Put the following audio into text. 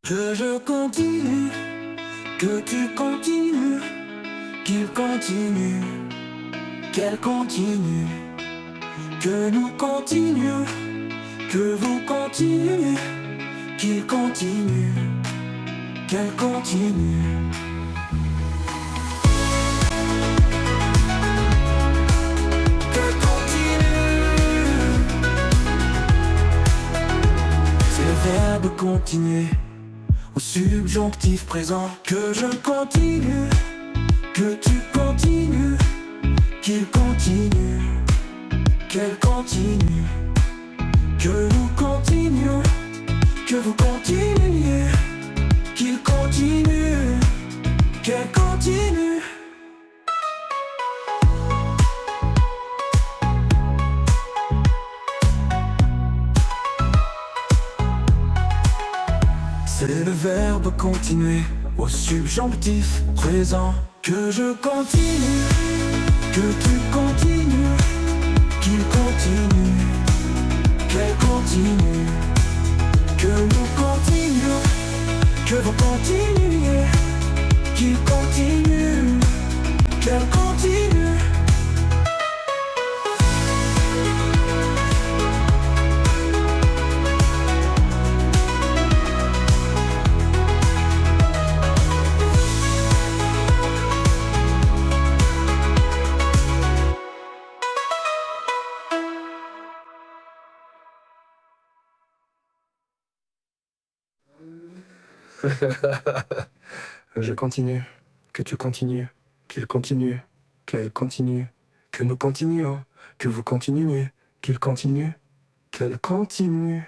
Que je continue, que tu continues, qu'il continue, qu'elle continue, que nous continuions, que vous continuez, qu'il continue, qu'elle continue. Qu'elle continue. C'est le verbe continuer au subjonctif présent. Que je continue, que tu continues, qu'il continue, qu'elle continue, que nous continuions, que vous continuiez, qu'il continue, qu'elle continue. C'est le verbe continuer au subjonctif présent. Que je continue, que tu continues, qu'il continue, qu'elle continue, que nous continuions, que vous continuiez, qu'il continue, qu'elle continue. Je continue, que tu continues, qu'il continue, qu'elle continue, que nous continuions, que vous continuez, qu'il continue, qu'elle continue.